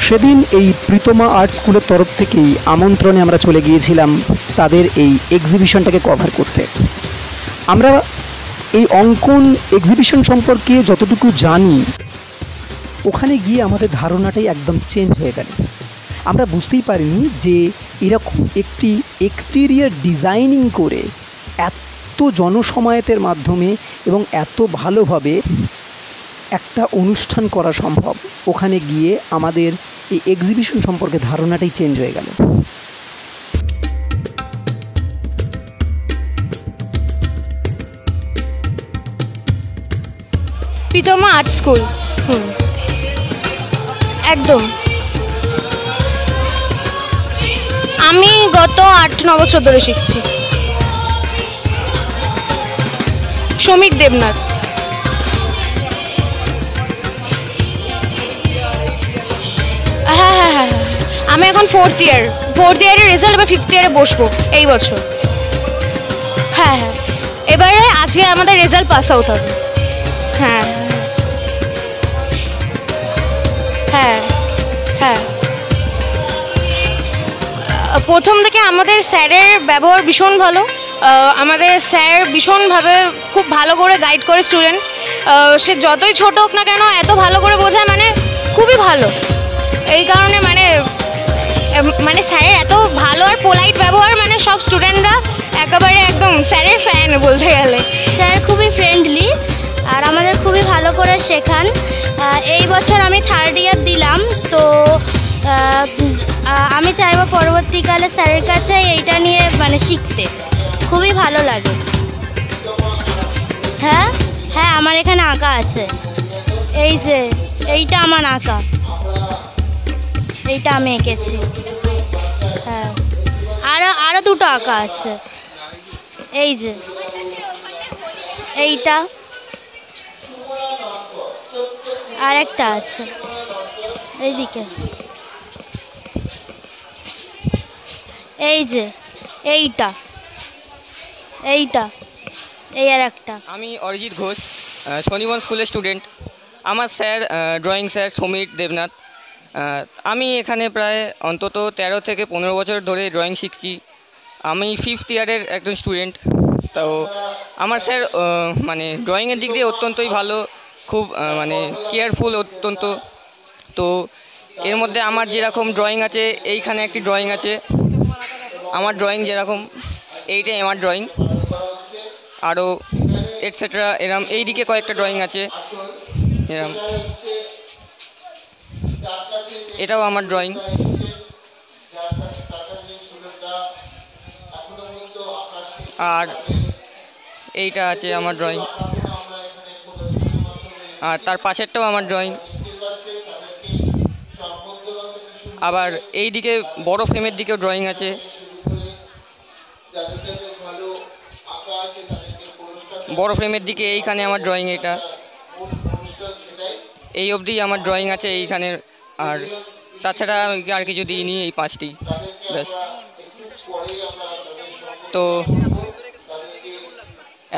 সেদিন এই প্রীতমা আর্ট স্কুলের তরফ থেকেই আমন্ত্রণে আমরা চলে গিয়েছিলাম তাদের এই এক্সিবিশনটাকে কভার করতে। আমরা এই অঙ্কন এক্সিবিশন সম্পর্কে যতটুকু জানি, ওখানে গিয়ে আমাদের ধারণাটাই একদম চেঞ্জ হয়ে গেল। আমরা বুঝতেই পারিনি যে এরকম একটি এক্সটেরিয়ার ডিজাইনিং করে এত জনসমায়েতের মাধ্যমে এবং এত ভালোভাবে একটা অনুষ্ঠান করা সম্ভব। ওখানে গিয়ে আমাদের এই এক্সিবিশন সম্পর্কে ধারণাটাই চেঞ্জ হয়ে গেল। প্রীতমা আর্ট স্কুল, একদম। আমি গত 8-9 বছর ধরে শিখছি। সমীর দেবনাথ। হ্যাঁ, আমি এখন 4th ইয়ারের রেজাল্ট, এবার 5th ইয়ারে বসবো এই বছর। হ্যাঁ, এবারে আজকে আমাদের রেজাল্ট পাস আউট হবে। হ্যাঁ, প্রথম থেকে আমাদের স্যারের ব্যবহার ভীষণ ভালো। আমাদের স্যার ভীষণভাবে খুব ভালো করে গাইড করে স্টুডেন্ট। সে যতই ছোট হোক না কেন এত ভালো করে বোঝায়, মানে খুবই ভালো। এই কারণে মানে স্যারের এত ভালো আর পোলাইট ব্যবহার, মানে সব স্টুডেন্টরা একেবারে একদম স্যারের ফ্যান বলতে গেলে। স্যার খুবই ফ্রেন্ডলি আর আমাদের খুবই ভালো করে শেখান। এই বছর আমি 3rd ইয়ার দিলাম, তো আমি চাইবো পরবর্তীকালে স্যারের কাছে এইটা নিয়ে মানে শিখতে খুবই ভালো লাগে। হ্যাঁ, আমার এখানে আঁকা আছে। এই যে এইটা আমার আঁকা, এইটা আমি এঁকেছি। হ্যাঁ, আরও 2টো আঁকা আছে। এই যে এইটা, আর একটা আছে এইদিকে। এই যে এইটা, এই আর একটা। আমি অরিজিৎ ঘোষ, শনিবন স্কুলের স্টুডেন্ট। আমার sir drawing sir Samir Debnath. আমি এখানে প্রায় অন্তত 13 থেকে 15 বছর ধরে ড্রয়িং শিখছি। আমি 5th ইয়ারের একজন স্টুডেন্ট। তো আমার স্যার মানে ড্রয়িংয়ের দিক দিয়ে অত্যন্তই ভালো, খুব মানে কেয়ারফুল অত্যন্ত। তো এর মধ্যে আমার যেরকম ড্রয়িং আছে, এইখানে একটি ড্রয়িং আছে আমার ড্রয়িং যেরকম, এইটাই আমার ড্রয়িং। আরও এটসেট্রা এরম এইদিকে কয়েকটা ড্রয়িং আছে এরম, এটাও আমার ড্রয়িং। আর এইটা আছে আমার ড্রয়িং, আর তার পাশেরটাও আমার ড্রয়িং। আবার এই দিকে বড় ফ্রেমের দিকেও ড্রয়িং আছে। বড় ফ্রেমের দিকে এইখানে আমার ড্রয়িং, এটা এই অবধি আমার ড্রয়িং আছে এইখানের। আর তাছাড়া আর কিছু দিইনি, এই 5টি ব্যাস। তো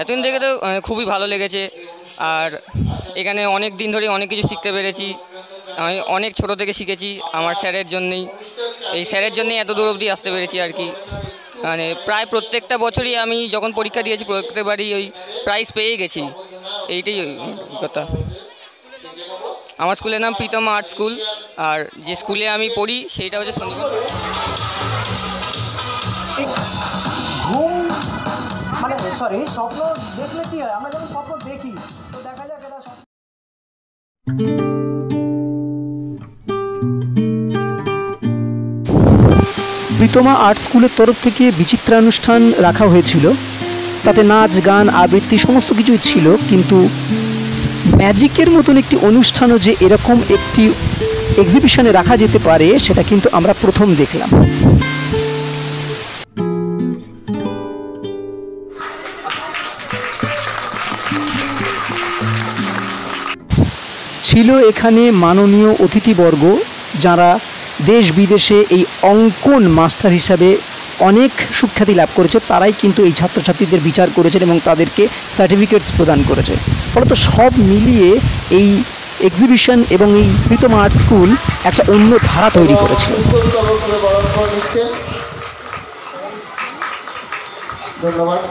এতদিন থেকে তো খুবই ভালো লেগেছে। আর এখানে অনেক দিন ধরে অনেক কিছু শিখতে পেরেছি। আমি অনেক ছোট থেকে শিখেছি আমার স্যারের জন্যই। এই স্যারের জন্যই এত দূর অবধি আসতে পেরেছি আর কি। মানে প্রায় প্রত্যেকটা বছরই আমি যখন পরীক্ষা দিয়েছি প্রত্যেকবারই ওই প্রাইজ পেয়ে গেছি, এইটাই কথা। আমার স্কুলের নাম প্রীতমা আর্ট স্কুল, আর যে স্কুলে আমি পড়ি সেইটা হচ্ছে শনিবন। স্বপ্ন দেখলে কি হয়, আমরা যখন স্বপ্ন দেখি তো দেখা যাক এটা স্বপ্ন। প্রীতমা আর্ট স্কুলের তরফ থেকে বিচিত্রানুষ্ঠান রাখা হয়েছিল। তাতে নাচ, গান, আবৃত্তি সমস্ত কিছুই ছিল, কিন্তু ম্যাজিকের মতন একটি অনুষ্ঠানও যে এরকম একটি এক্সিবিশনে রাখা যেতে পারে সেটা কিন্তু আমরা প্রথম দেখলাম। ছিল এখানে মাননীয় অতিথিবর্গ, যারা দেশ বিদেশে এই অঙ্কন মাস্টার হিসাবে অনেক সুখ্যাতি লাভ করেছে। তারাই কিন্তু এই ছাত্রছাত্রীদের বিচার করেছেন এবং তাদেরকে সার্টিফিকেটস প্রদান করেছে। ফলত সব মিলিয়ে এই এক্সিবিশন এবং এই প্রীতমা আর্ট স্কুল একটা অন্য ধারা তৈরি করেছিল। ধন্যবাদ।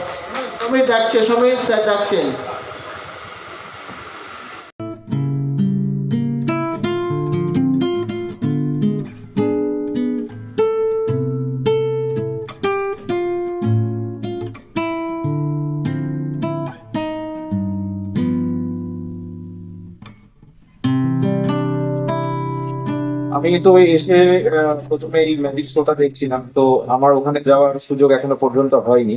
সময় ডাকছে, সময় স্যার ডাকছেন। আমি তো এসে প্রথমে এই ম্যাজিক শোটা দেখছিলাম, তো আমার ওখানে যাওয়ার সুযোগ এখনো পর্যন্ত হয়নি।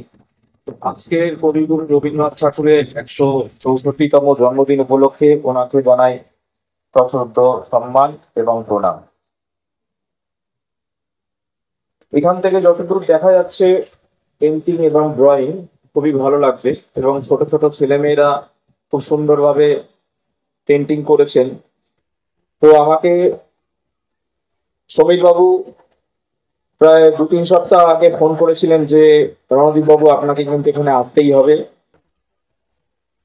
আজকে কবিগুরু রবীন্দ্রনাথ ঠাকুরের 164তম জন্মদিন উপলক্ষে ওনাকে জানাই সশ্রদ্ধ সম্মান এবং প্রণাম। এখান থেকে যতদূর দেখা যাচ্ছে পেন্টিং এবং ড্রয়িং খুবই ভালো লাগছে, এবং ছোট ছোট ছেলেমেয়েরা খুব সুন্দরভাবে পেন্টিং করেছেন। তো আমাকে সমীর বাবু প্রায় 2-3 সপ্তাহ আগে ফোন করেছিলেন যে রণদীপ বাবু, আপনাকে কিন্তু এখানে আসতেই হবে,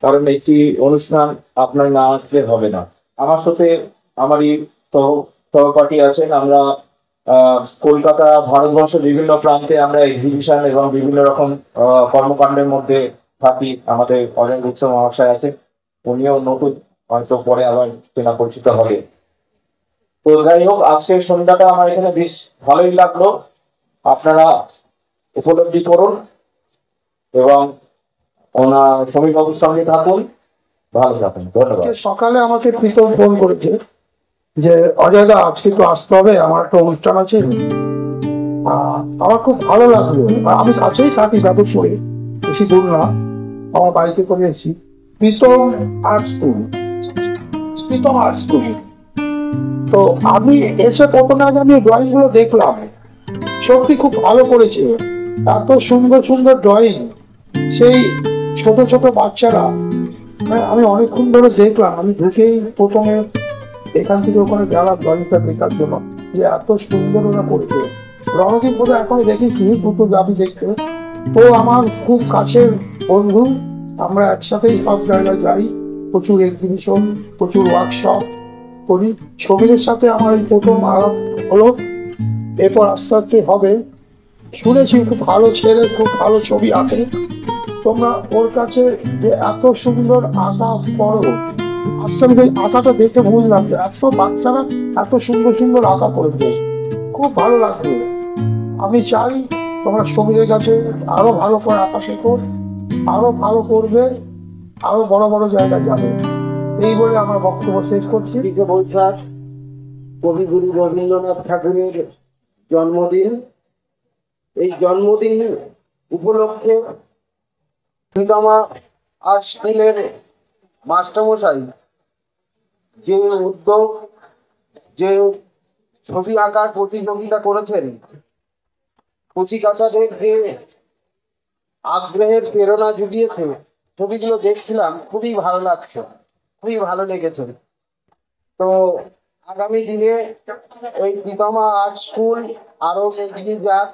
কারণ একটি অনুষ্ঠান আপনার না আসলে হবে না। আমার সাথে আমারই সহপাঠী আছেন। আমরা কলকাতা, ভারতবর্ষের বিভিন্ন প্রান্তে আমরা এক্সিবিশন এবং বিভিন্ন রকম কর্মকাণ্ডের মধ্যে থাকি। আমাদের অজয় গুপ্ত মহাশয় আছে, উনিও নতুন, হয়তো পরে আবার চেনা পরিচিত হবে। তো যাই হোক, আজকের সন্ধ্যাটা আমার এখানে বেশ ভালোই লাগলো। আপনারা উপলব্ধি করুন এবং ওনার সমীর বাবুর সঙ্গে থাকুন, ভালো থাকুন। ধন্যবাদ। সকালে আমাকে প্রীতম ফোন করেছে যে অজয় দা আজকে তো আসতে হবে, আমার একটা অনুষ্ঠান আছে। আমার খুব ভালো লাগলো। আমি কাছেই থাকি, যাদবপুরে, বেশি দূর না, আমার বাড়িতে করে এসেছি। Pritam art school, Pritam art school. তো আমি এসে প্রথমে আগে আমি ড্রয়িং গুলো দেখলাম, সত্যি খুব ভালো করেছে। এত সুন্দর সুন্দর ড্রয়িং, সেই ছোট ছোট বাচ্চারা। আমি অনেকক্ষণ ধরে দেখলাম, আমি ঢুকেই প্রথমে এখান থেকে ওখানে গেলাম ড্রয়িংটা দেখার জন্য, যে এত সুন্দর ওরা করেছে। রণদীপ বোধহয় এখনো দেখেছি, দুটো যাবি দেখতে। ও আমার খুব কাছের বন্ধু, আমরা একসাথেই সব জায়গায় যাই, প্রচুর এক্সিবিশন, প্রচুর ওয়ার্কশপ করি। ছবির সাথে আমার এই প্রথম আলাপ হলো, এরপর আস্তে আস্তে হবে। শুনেছি খুব ভালো ছেলে, খুব ভালো ছবি আঁকে। তোমরা ওর কাছে যে এত সুন্দর আঁকা করো, আসলে ওই আঁকাটা দেখে বুঝলাম যে এত বাচ্চারা এত সুন্দর সুন্দর আঁকা করেছে, খুব ভালো লাগলো। আমি চাই তোমরা সমীরের কাছে আরো ভালো করে আঁকা শেখো, আরো ভালো করবে, আরো বড় বড় জায়গায় যাবে। এই বলে আমার বক্তব্য শেষ করছি। বৈশাখ কবিগুরু রবীন্দ্রনাথ ঠাকুরের জন্মদিন। এই জন্মদিন উপলক্ষে প্রীতমা আর্ট স্কুলের মাস্টারমশাই যে উদ্যোগ, যে ছবি আঁকার প্রতিযোগিতা করেছেন, কচিকাচাদের যে আগ্রহের প্রেরণা জুগিয়েছে, ছবিগুলো দেখছিলাম, খুবই ভালো লাগছে, খুবই ভালো লেগেছে। তো আগামী দিনে এই প্রীতমা আর্ট স্কুল আরো এগিয়ে যাক,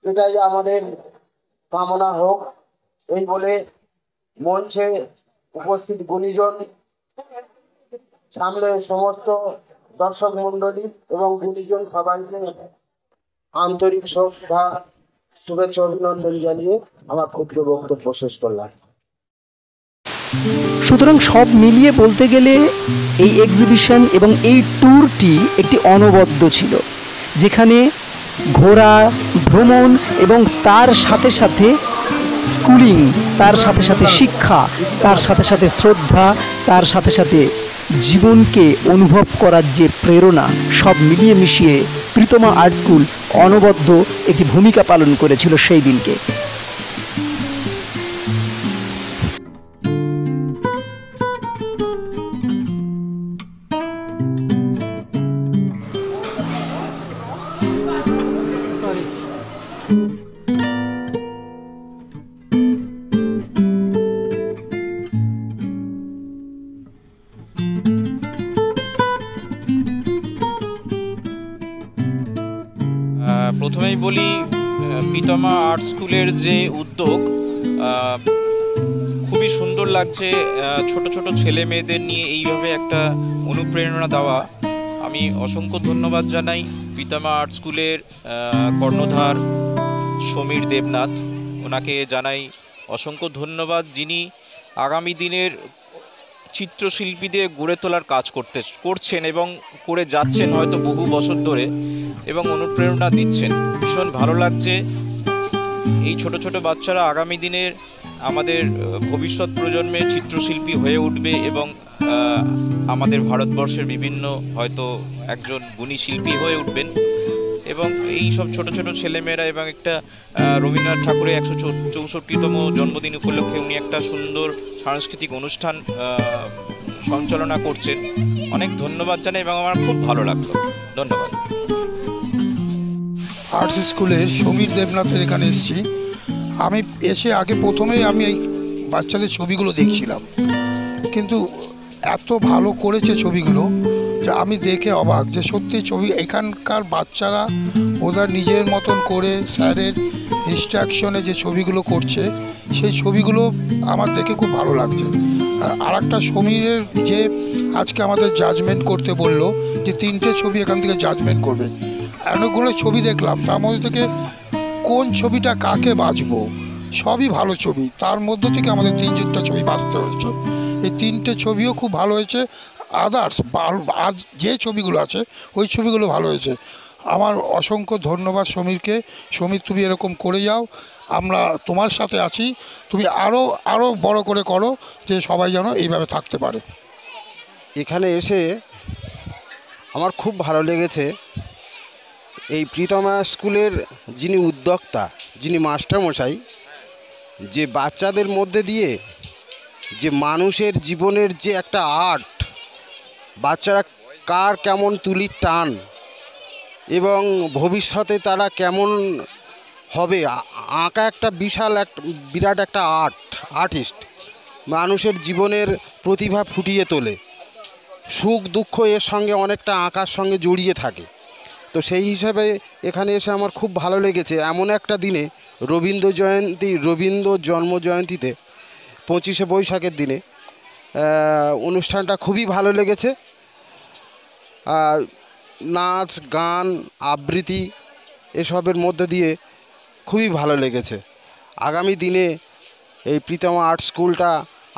এটাই আমাদের কামনা হোক। এই বলে মঞ্চে উপস্থিত গুণীজন, সামনে সমস্ত দর্শক মন্ডলী এবং গুণীজন সবাইকে আন্তরিক শ্রদ্ধা, শুভেচ্ছা, অভিনন্দন জানিয়ে আমার ক্ষুদ্র বক্তব্য শেষ করলাম। সুতরাং সব মিলিয়ে বলতে গেলে এই এক্সিবিশন এবং এই ট্যুরটি একটি অনবদ্য ছিল, যেখানে ঘোরা, ভ্রমণ এবং তার সাথে সাথে স্কুলিং, তার সাথে সাথে শিক্ষা, তার সাথে সাথে শ্রদ্ধা, তার সাথে সাথে জীবনকে অনুভব করার যে প্রেরণা, সব মিলিয়ে মিশিয়ে প্রীতমা আর্ট স্কুল অনবদ্য একটি ভূমিকা পালন করেছিল সেই দিনকে। প্রথমেই বলি, প্রীতমা আর্ট স্কুলের যে উদ্যোগ খুবই খুবই সুন্দর লাগছে ছোট ছোট ছেলে মেয়েদের নিয়ে এইভাবে একটা অনুপ্রেরণা দেওয়া। আমি অসংখ্য ধন্যবাদ জানাই পিতামা আর্ট স্কুলের কর্ণধার সমীর দেবনাথ, ওনাকে জানাই অসংখ্য ধন্যবাদ, যিনি আগামী দিনের চিত্রশিল্পীদের গড়ে তোলার কাজ করছেন এবং করে যাচ্ছেন হয়তো বহু বছর ধরে, এবং অনুপ্রেরণা দিচ্ছেন। ভীষণ ভালো লাগছে। এই ছোট ছোট বাচ্চারা আগামী দিনের আমাদের ভবিষ্যৎ প্রজন্মের চিত্রশিল্পী হয়ে উঠবে এবং আমাদের ভারতবর্ষের বিভিন্ন হয়তো একজন গুণী শিল্পী হয়ে উঠবেন। এবং এই সব ছোট ছোট ছেলেমেয়েরা এবং একটা রবীন্দ্রনাথ ঠাকুরের 164তম জন্মদিন উপলক্ষে উনি একটা সুন্দর সাংস্কৃতিক অনুষ্ঠান সঞ্চালনা করছেন। অনেক ধন্যবাদ জানাই এবং আমার খুব ভালো লাগলো। ধন্যবাদ। আর্টস স্কুলের সমীর দেবনাথের এখানে এসেছি। আমি এসে আগে প্রথমেই আমি এই বাচ্চাদের ছবিগুলো দেখছিলাম, কিন্তু এত ভালো করেছে ছবিগুলো যে আমি দেখে অবাক যে সত্যি ছবি এখানকার বাচ্চারা ওদের নিজের মতন করে স্যারের ইনস্ট্রাকশনে যে ছবিগুলো করছে সেই ছবিগুলো আমার দেখে খুব ভালো লাগছে। আর একটা সমীরের যে আজকে আমাদের জাজমেন্ট করতে বললো যে 3টে ছবি এখান থেকে জাজমেন্ট করবে, অনেকগুলো ছবি দেখলাম, তার মধ্যে থেকে কোন ছবিটা কাকে বাঁচবো, সবই ভালো ছবি, তার মধ্য থেকে আমাদের 3-4টা ছবি বাঁচতে হয়েছে। এই 3টে ছবিও খুব ভালো হয়েছে। আদার্স আজ যে ছবিগুলো আছে ওই ছবিগুলো ভালো হয়েছে। আমার অসংখ্য ধন্যবাদ সমীরকে। সমীর, তুমি এরকম করে যাও, আমরা তোমার সাথে আছি, তুমি আরও বড় করে করো যে সবাই যেন এইভাবে থাকতে পারে। এখানে এসে আমার খুব ভালো লেগেছে। এই প্রীতমা স্কুলের যিনি উদ্যোক্তা, যিনি মাস্টারমশাই, যে বাচ্চাদের মধ্যে দিয়ে যে মানুষের জীবনের যে একটা আর্ট, বাচ্চারা কার কেমন তুলির টান এবং ভবিষ্যতে তারা কেমন হবে, আঁকা একটা বিরাট একটা আর্টিস্ট, মানুষের জীবনের প্রতিভা ফুটিয়ে তোলে। সুখ দুঃখ এর সঙ্গে অনেকটা আঁকার সঙ্গে জড়িয়ে থাকে। তো সেই হিসাবে এখানে এসে আমার খুব ভালো লেগেছে। এমন একটা দিনে রবীন্দ্র জন্মজয়ন্তীতে 25শে বৈশাখের দিনে অনুষ্ঠানটা খুবই ভালো লেগেছে। নাচ গান আবৃত্তি এসবের মধ্যে দিয়ে খুবই ভালো লেগেছে। আগামী দিনে এই প্রীতমা আর্ট স্কুলটা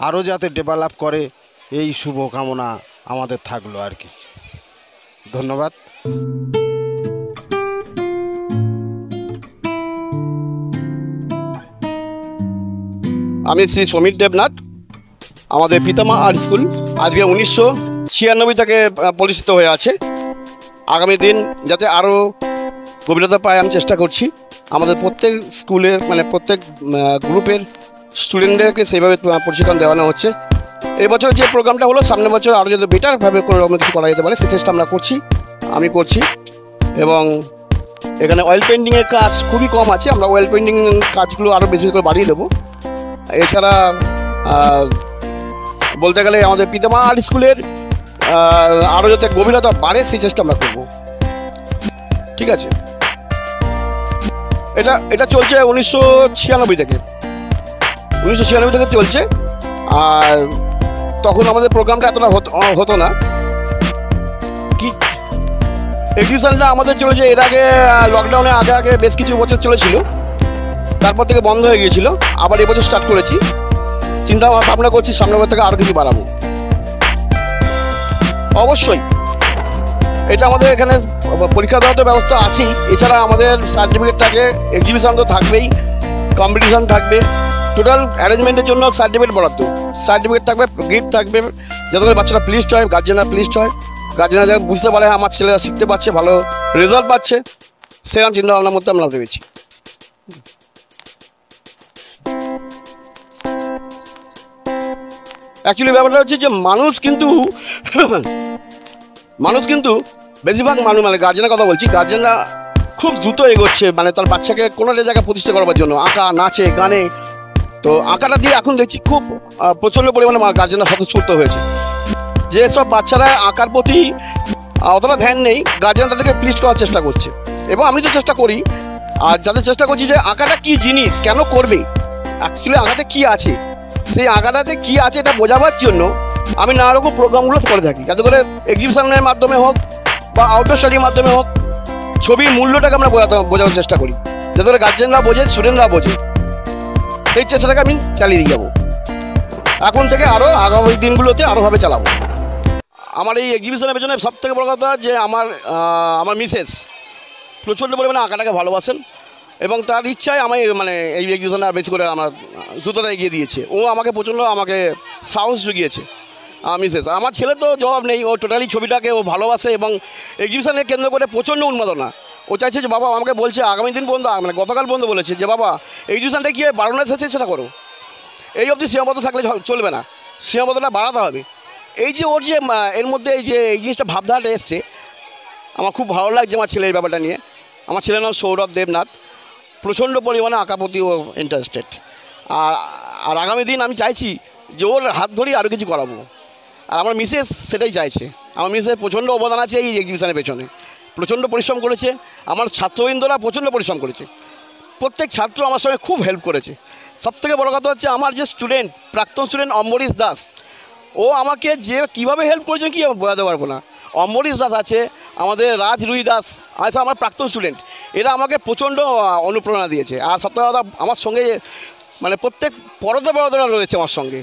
আরও যাতে ডেভেলপ করে এই শুভকামনা আমাদের থাকলো আর কি। ধন্যবাদ। আমি শ্রী সমীর দেবনাথ। আমাদের পিতামা আর্ট স্কুল আজকে 1996 থেকে প্রতিষ্ঠিত হয়ে আছে। আগামী দিন যাতে আরও গভীরতা পায় আমি চেষ্টা করছি। আমাদের প্রত্যেক স্কুলের প্রত্যেক গ্রুপের স্টুডেন্টদেরকে সেইভাবে প্রশিক্ষণ দেওয়ানো হচ্ছে। এবছর যে প্রোগ্রামটা হলো, সামনের বছর আরও যাতে বেটারভাবে কোনো রকম কিছু করা যেতে পারে সে চেষ্টা আমরা করছি, আমি করছি। এবং এখানে অয়েল পেন্টিংয়ের কাজ খুবই কম আছে, আমরা অয়েল পেন্টিং কাজগুলো আরও বেশি করে বাড়িয়ে দেবো। এছাড়া বলতে গেলে আমাদের পিতামা আর্ট স্কুলের আরও যাতে গভীরতা বাড়ে সেই চেষ্টা আমরা করব। ঠিক আছে, এটা চলছে 1996 থেকে চলছে। আর তখন আমাদের প্রোগ্রামটা এতটা হতো না। কি এক্সিবিশনটা আমাদের চলেছে এর আগে, লকডাউনে আগে বেশ কিছু বছর চলেছিল, তারপর থেকে বন্ধ হয়ে গিয়েছিল। আবার এবছর স্টার্ট করেছি, চিন্তা ভাবনা করছি সামনের বছর থেকে আরও কিছু বাড়াবো। অবশ্যই এটা আমাদের এখানে পরীক্ষা দেওয়ার তো ব্যবস্থা আছেই, এছাড়া আমাদের সার্টিফিকেট থাকে, এক্সিবিশন তো থাকবেই, কম্পিটিশন থাকবে, টোটাল অ্যারেঞ্জমেন্টের জন্য সার্টিফিকেট বরাদ্দ, সার্টিফিকেট থাকবে, গিফট থাকবে, যাতে করে বাচ্চারা প্লিজড হয়, গার্জেনরা প্লিজড হয়, গার্জেনরা যাতে বুঝতে পারে আমার ছেলেরা শিখতে পারছে, ভালো রেজাল্ট পাচ্ছে, সেরকম চিন্তা ভাবনার মধ্যে আমরা ভেবেছি। অ্যাকচুয়ালি ব্যাপারটা হচ্ছে যে মানুষ কিন্তু বেশিরভাগ মানুষ গার্জেনের কথা বলছি, গার্জেনরা খুব দ্রুত এগোচ্ছে তার বাচ্চাকে কোনো জায়গায় প্রতিষ্ঠা করবার জন্য, আঁকা নাচে গানে। তো আঁকাটা দিয়ে এখন দেখছি খুব প্রচণ্ড পরিমাণে গার্জেনরা স্বতঃস্ফূর্ত হয়েছে। যেসব বাচ্চারা আঁকার প্রতি অতটা ধ্যান নেই, গার্জেনরা তাদেরকে প্লিজ করার চেষ্টা করছে, এবং আমি তো চেষ্টা করি। আর যাদের চেষ্টা করছি যে আঁকাটা কী জিনিস, কেন করবে, অ্যাকচুয়ালি আঁকাতে কী আছে, সেই আঁকাটাতে কী আছে এটা বোঝাবার জন্য আমি নানা রকম প্রোগ্রামগুলো করে থাকি, যাতে করে এক্সিবিশনের মাধ্যমে হোক বা আউটডোর স্টাডির মাধ্যমে হোক ছবির মূল্যটাকে আমরা বোঝানোর চেষ্টা করি, যাতে করে গার্জেনরা বোঝে, স্টুডেন্টরা বোঝে। সেই চেষ্টাটাকে আমি চালিয়ে দিয়ে যাবো। এখন থেকে আরও আগামী দিনগুলোতে আরোভাবে চালাবো। আমার এই এক্সিবিশনের পেছনে সবথেকে বড় কথা যে আমার মিসেস প্রচণ্ড পরিমাণে আঁকাটাকে ভালোবাসেন এবং তার ইচ্ছায় আমি মানে এই এক্সিবিশনে আর বেশি করে আমার দ্রুততা এগিয়ে দিয়েছে। ও আমাকে প্রচণ্ড সাহস জুগিয়েছে মিসেস। আমার ছেলে তো জবাব নেই, ও টোটালি ছবিটাকে ও ভালোবাসে এবং এক্সিবিশনে কেন্দ্র করে প্রচণ্ড উন্মাদনা। ও চাইছে যে বাবা আমাকে বলছে আগামী দিন পর্যন্ত মানে গতকাল পর্যন্ত বলেছে যে বাবা এক্সিবিশনটা কী হয় 12 শেষে সেটা করো, এই অবধি সীমাবদ্ধ থাকলে চলবে না, সীমাবদ্ধতা বাড়াতে হবে। এই যে ওর যে এর মধ্যে এই যে এই জিনিসটা ভাবধারাটা এসছে আমার খুব ভালো লাগছে আমার ছেলের ব্যাপারটা নিয়ে। আমার ছেলের নাম সৌরভ দেবনাথ, প্রচণ্ড পরিমাণে আঁকা প্রতি ও ইন্টারেস্টেড। আর আগামী দিন আমি চাইছি যে ওর হাত ধরেই আরও কিছু করাবো। আর আমার মিসেস সেটাই চাইছে। আমার মিসেস প্রচণ্ড অবদান আছে এই এক্সিবিশনের পেছনে, প্রচণ্ড পরিশ্রম করেছে। আমার ছাত্রবৃন্দরা প্রচণ্ড পরিশ্রম করেছে, প্রত্যেক ছাত্র আমার সঙ্গে খুব হেল্প করেছে। সবথেকে বড় কথা হচ্ছে আমার যে স্টুডেন্ট, প্রাক্তন স্টুডেন্ট অম্বরীশ দাস, ও আমাকে যে কীভাবে হেল্প করেছে কি বোঝাতে পারবো না। অম্বরীশ দাস আছে, আমাদের রাজ রুই দাস আছে, আমার প্রাক্তন স্টুডেন্ট, এরা আমাকে প্রচণ্ড অনুপ্রেরণা দিয়েছে। আর সবথেকে কথা আমার সঙ্গে মানে প্রত্যেক পরতে রয়েছে আমার সঙ্গে,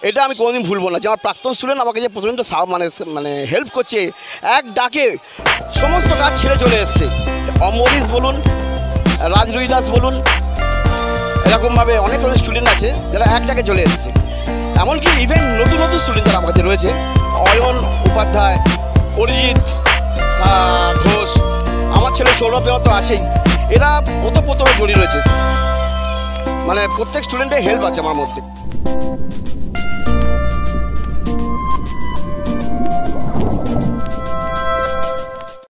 এটা আমি কোনোদিন ভুলবো না যে আমার প্রাক্তন স্টুডেন্ট আমাকে যে প্রচণ্ড মানে হেল্প করছে, এক ডাকে সমস্ত কাজ ছেড়ে চলে এসছে। অম্বরীশ বলুন, রাজ রুই দাস বলুন, এরকমভাবে অনেক স্টুডেন্ট আছে যারা এক ডাকে চলে এসছে। এমনকি ইভেন নতুন নতুন স্টুডেন্ট যারা আমার কাছে রয়েছে, অয়ন উপাধ্যায়, অরিজিৎ ঘোষ, আমার ছেলে সৌরভ দেওয়া তো আছেই, এরা প্রথমে জড়িয়ে রয়েছে। মানে প্রত্যেক স্টুডেন্টের হেল্প আছে আমার মধ্যে।